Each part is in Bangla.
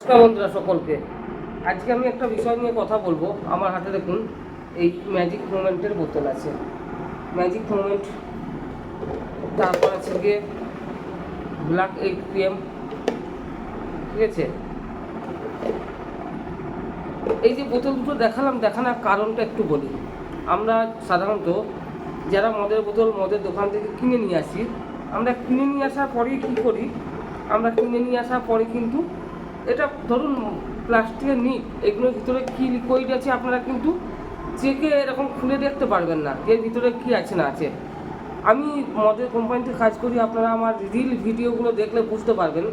নমস্কার বন্ধুরা সকলকে। আজকে আমি একটা বিষয় নিয়ে কথা বলবো। আমার হাতে দেখুন এই ম্যাজিক মোমেন্টের বোতল আছে, ম্যাজিক মোমেন্ট, তারপর আছে গিয়ে ব্ল্যাক 8 PM, ঠিক আছে। এই যে বোতল দুটো দেখানোর কারণটা একটু বলি। আমরা সাধারণত যারা মদের বোতল মদের দোকান থেকে কিনে নিয়ে আসি, আমরা কিনে নিয়ে আসার পরেই কী করি, আমরা কিনে নিয়ে আসার পরে কিন্তু এটা ধরুন প্লাস্টিকের নিট, এগুলোর ভিতরে কী লিকুইড আছে আপনারা কিন্তু চেকে এরকম খুলে দেখতে পারবেন না এর ভিতরে কী আছে না আছে। আমি মদের কোম্পানিতে কাজ করি, আপনারা আমার রিল ভিডিওগুলো দেখলে বুঝতে পারবেন।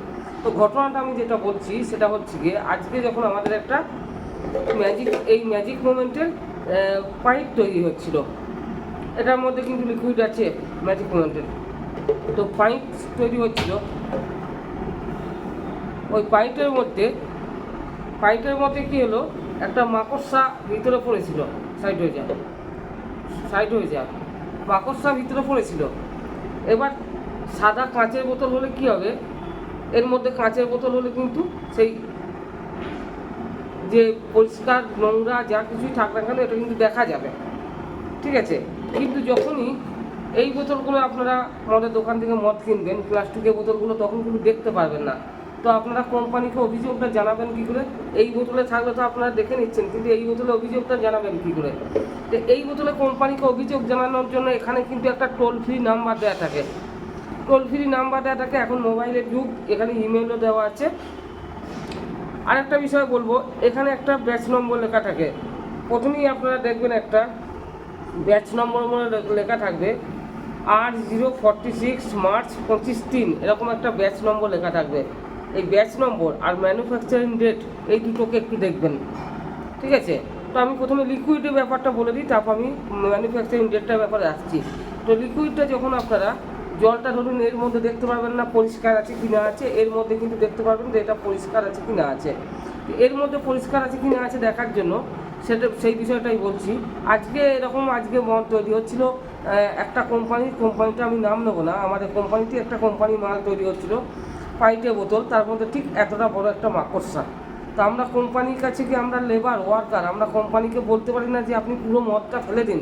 তো ঘটনাটা আমি যেটা বলছি সেটা হচ্ছে গিয়ে, আজকে যখন আমাদের একটা ম্যাজিক মোমেন্টের পাইপ তৈরি হচ্ছিল, এটার মধ্যে কিন্তু লিকুইড আছে ম্যাজিক মোমেন্টের। তো পাইপ তৈরি হচ্ছিল, ওই পাইপের মধ্যে কী হলো, একটা মাকড়সা ভিতরে পড়েছিল, সাইড হয়ে যা মাকড়সা ভিতরে পড়েছিল। এবার সাদা কাঁচের বোতল হলে কি হবে, এর মধ্যে কাঁচের বোতল হলে কিন্তু সেই যে পরিষ্কার নোংরা যা কিছুই থাক না কেন এটা কিন্তু দেখা যাবে, ঠিক আছে। কিন্তু যখনই এই বোতলগুলো আপনারা মদের দোকান থেকে মদ কিনবেন, প্লাস্টিকের বোতলগুলো, তখন কিন্তু দেখতে পারবেন না। তো আপনারা কোম্পানিকে অভিযোগটা জানাবেন কী করে? এই বোতলে থাকলে তো আপনারা দেখে নিচ্ছেন, কিন্তু এই বোতলে অভিযোগটা জানাবেন কী করে? তো এই বোতলে কোম্পানিকে অভিযোগ জানানোর জন্য এখানে কিন্তু একটা টোল ফ্রি নাম্বার দেওয়া থাকে। এখন মোবাইলের যুগ, এখানে ইমেলও দেওয়া আছে। আরেকটা বিষয় বলবো, এখানে একটা ব্যাচ নম্বর লেখা থাকে। প্রথমেই আপনারা দেখবেন একটা ব্যাচ নম্বর লেখা থাকবে, R046 মার্চ 25-3, এরকম একটা ব্যাচ নম্বর লেখা থাকবে। এই ব্যাচ নম্বর আর ম্যানুফ্যাকচারিং ডেট এই দুটোকে একটু দেখবেন, ঠিক আছে। তো আমি প্রথমে লিকুইডের ব্যাপারটা বলে দিই, তারপর আমি ম্যানুফ্যাকচারিং ডেটটার ব্যাপারে আসছি। তো লিকুইডটা যখন আপনারা জলটা ধরুন এর মধ্যে দেখতে পারবেন না পরিষ্কার আছে কি না আছে, এর মধ্যে কিন্তু দেখতে পারবেন যে এটা পরিষ্কার আছে কি না আছে। এর মধ্যে পরিষ্কার আছে কি না আছে দেখার জন্য সেই বিষয়টাই বলছি। আজকে মদ তৈরি হচ্ছিল একটা কোম্পানিটা আমি নাম নেবো না, আমাদের কোম্পানিতে একটা কোম্পানি মাল তৈরি হচ্ছিল, পাইপে বোতল, তার মধ্যে ঠিক এতটা বড় একটা মাকড়সা। তো আমরা কোম্পানির কাছে কি আমরা লেবার ওয়ার্কার, আমরা কোম্পানিকে বলতে পারি না যে আপনি পুরো মদটা ফেলে দিন,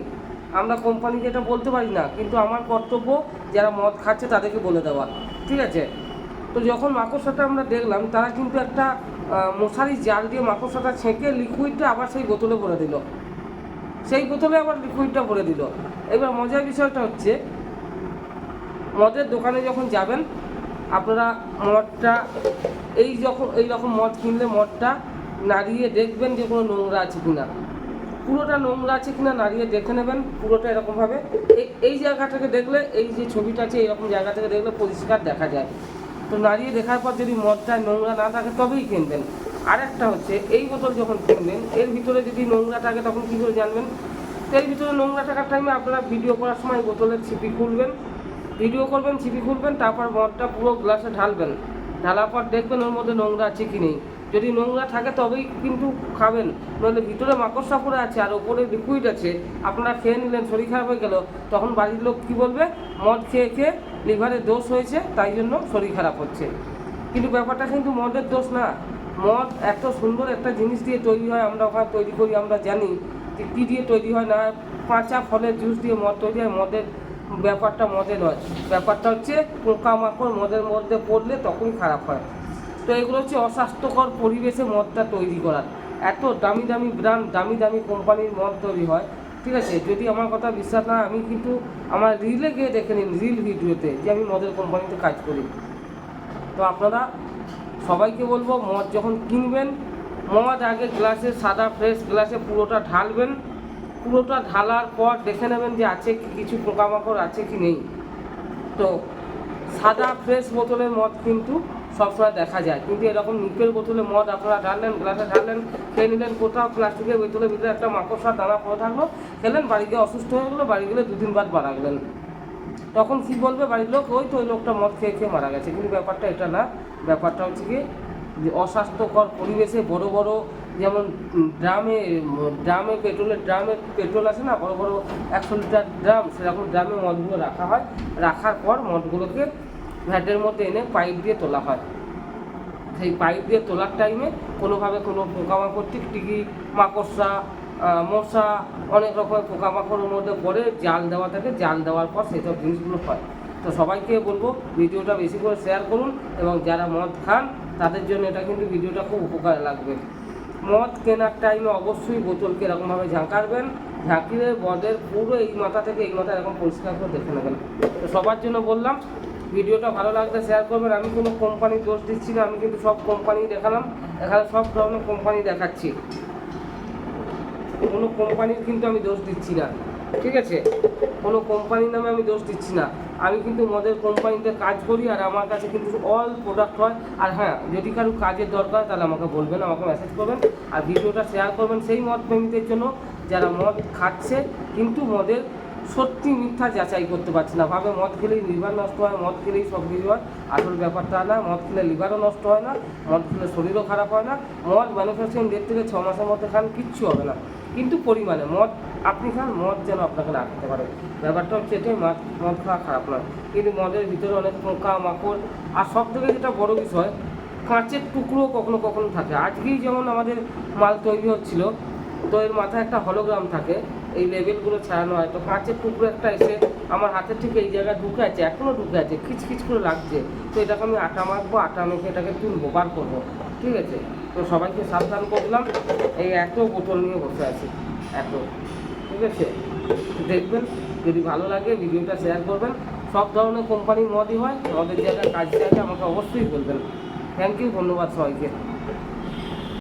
আমরা কোম্পানিকে এটা বলতে পারি না, কিন্তু আমার কর্তব্য যারা মদ খাচ্ছে তাদেরকে বলে দেওয়া, ঠিক আছে। তো যখন মাকড়সাটা আমরা দেখলাম, তারা কিন্তু একটা মশারি জাল দিয়ে মাকড়সাটা ছেঁকে লিকুইডটা আবার সেই বোতলে ভরে দিল, এবার মজার বিষয়টা হচ্ছে, মদের দোকানে যখন যাবেন আপনারা মদটা এই রকম মদ কিনলে মদটা নাড়িয়ে দেখবেন যে কোনো নোংরা আছে কিনা, পুরোটা নোংরা আছে কিনা নাড়িয়ে দেখে নেবেন। পুরোটা এরকমভাবে এই জায়গা থেকে দেখলে, এই যে ছবিটা আছে এইরকম জায়গা থেকে দেখলে পরিষ্কার দেখা যায়। তো নাড়িয়ে দেখার পর যদি মদটা নোংরা না থাকে তবেই কিনবেন। আরেকটা হচ্ছে, এই বোতল যখন কিনবেন এর ভিতরে যদি নোংরা থাকে তখন কী করে জানবেন? তো এর ভিতরে নোংরা থাকার টাইমে আপনারা ভিডিও করার সময় বোতলের ছিপি খুলবেন, তারপর মদটা পুরো গ্লাসে ঢালার পর দেখবেন ওর মধ্যে নোংরা আছে কি নেই। যদি নোংরা থাকে তবেই কিন্তু খাবেন, নইলে ভিতরে মাকড়সা পড়ে আছে আর ওপরে লিকুইড আছে, আপনারা খেয়ে নিলেন, শরীর খারাপ হয়ে গেল, তখন বাড়ির লোক কী বলবে? মদ খেয়ে লিভারে দোষ হয়েছে, তাই জন্য শরীর খারাপ হচ্ছে। কিন্তু ব্যাপারটা কিন্তু মদের দোষ না। মদ এত সুন্দর একটা জিনিস দিয়ে তৈরি হয়, আমরা ওখানে তৈরি করি, আমরা জানি যে কী দিয়ে তৈরি হয় না। কাঁচা ফলের জুস দিয়ে মদ তৈরি হয়, মদের ব্যাপারটা মদে নয়, ব্যাপারটা হচ্ছে পোকামাকড় মদের মধ্যে পড়লে তখনই খারাপ হয়। তো এগুলো হচ্ছে অস্বাস্থ্যকর পরিবেশে মদটা তৈরি করার। এত দামি ব্র্যান্ড, দামি কোম্পানির মদ তৈরি হয়, ঠিক আছে। যদি আমার কথা বিশ্বাস না, আমি কিন্তু আমার রিলে গিয়ে দেখে নিন, রিল ভিডিওতে, যে আমি মদের কোম্পানিতে কাজ করি। তো আপনারা সবাইকে বলবো, মদ যখন কিনবেন, মদ আগে গ্লাসে, সাদা ফ্রেশ গ্লাসে পুরোটা ঢালবেন। পুরোটা ঢালার পর দেখে নেবেন যে আছে কিছু পোকামাকড় আছে কি নেই। তো সাদা ফ্রেশ বোতলের মদ কিন্তু সবসময় দেখা যায়, কিন্তু এরকম নিকেল বোতলে মদ আপনারা ঢাললেন, গ্লাসে ঢাললেন, খেয়ে নিলেন, কোথাও প্লাস্টিকের বোতলের ভিতরে একটা মাকড়সার দানা পড়ে থাকলো, খেলেন, বাড়ি গিয়ে অসুস্থ হয়ে গেলো, বাড়ি গেলে 2 দিন বাদ মারা গেলেন। তখন কী বলবে বাড়ির লোক? ওই লোকটা মদ খেয়ে মারা গেছে। কিন্তু ব্যাপারটা এটা না, ব্যাপারটা হচ্ছে কি যে অস্বাস্থ্যকর পরিবেশে বড় বড়, যেমন ড্রামে পেট্রোল আছে না, বড় বড় 100 লিটার ড্রাম, সেরকম ড্রামে মদগুলো রাখা হয়। রাখার পর মদগুলোকে ভ্যাটের মধ্যে এনে পাইপ দিয়ে তোলা হয়। সেই পাইপ দিয়ে তোলার টাইমে কোনোভাবে কোনো পোকামাকড়, টিকটিকি, মাকড়সা, মশা, অনেক রকমের পোকামাকড়ের মধ্যে পড়ে জাল দেওয়া থাকে, জাল দেওয়ার পর সেসব জিনিসগুলো হয়। তো সবাইকে বলবো ভিডিওটা বেশি করে শেয়ার করুন, এবং যারা মদ খান তাদের জন্য এটা কিন্তু ভিডিওটা খুব উপকারে লাগবে। মদ কেনার টাইমে অবশ্যই বোতলকে এরকমভাবে ঝাঁকাবেন, ঝাঁকিয়ে মদের পুরো এই মাথা থেকে এই মাথা এরকম পরিষ্কার করে দেখে নেবেন। তো সবার জন্য বললাম, ভিডিওটা ভালো লাগলে শেয়ার করবেন। আমি কোনো কোম্পানির দোষ দিচ্ছি না, আমি কিন্তু সব কোম্পানি দেখালাম, এখানে সব ধরনের কোম্পানি দেখাচ্ছি, কোনো কোম্পানির কিন্তু আমি দোষ দিচ্ছি না, ঠিক আছে? কোনো কোম্পানির নামে আমি দোষ দিচ্ছি না। আমি কিন্তু মদের কোম্পানিতে কাজ করি, আর আমার কাছে কিন্তু অল প্রোডাক্ট হয়। আর হ্যাঁ, যদি কারো কাজের দরকার তাহলে আমাকে বলবেন, আমাকে মেসেজ করবেন, আর ভিডিওটা শেয়ার করবেন সেই মদ প্রেমীদের জন্য যারা মদ খাচ্ছে কিন্তু মদের সত্যি মিথ্যা যাচাই করতে পারছে না, ভাবে মদ খেলেই লিভার নষ্ট হয়, মদ খেলেই সব কিছু হয়। আসল ব্যাপারটা না, মদ খেলে লিভারও নষ্ট হয় না, মদ খেলে শরীরও খারাপ হয় না। মদ ম্যানুফ্যাকচারিং 1.5 থেকে 6 মাসের মধ্যে খান, কিচ্ছু হবে না, কিন্তু পরিমাণে মদ আপনি খান, মদ যেন আপনাকে না খেতে পারে। ব্যাপারটা হচ্ছে এটাই, মদ খাওয়া খারাপ নয়, কিন্তু মদের ভিতরে অনেক পোকা মাকড়, আর সব থেকে যেটা বড় বিষয়, কাঁচের টুকরো কখনো কখনো থাকে। আজকেই যেমন আমাদের মাল তৈরি হচ্ছিল, তো এর মাথায় একটা হলোগ্রাম থাকে, এই লেবেলগুলো ছাড়ানো হয়, তো কাঁচের টুকরো একটা এসে আমার হাতের ঠিক এই জায়গায় ঢুকে আছে, এখনও ঢুকে আছে, খিচখিচ করে লাগছে। তো এটাকে আমি আটা মাখবো, আটা মেখে এটাকে তুলবো, বার করবো, ঠিক আছে? তো সবাইকে সাবধান করলাম, এই এত বোতল নিয়ে বসে আছি, এত, ঠিক আছে? দেখবেন, যদি ভালো লাগে ভিডিওটা শেয়ার করবেন। সব ধরনের কোম্পানির মদই হয়, মদের জায়গায় কাজ জায়গায় আমাকে অবশ্যই বলবেন। থ্যাংক ইউ, ধন্যবাদ সবাইকে।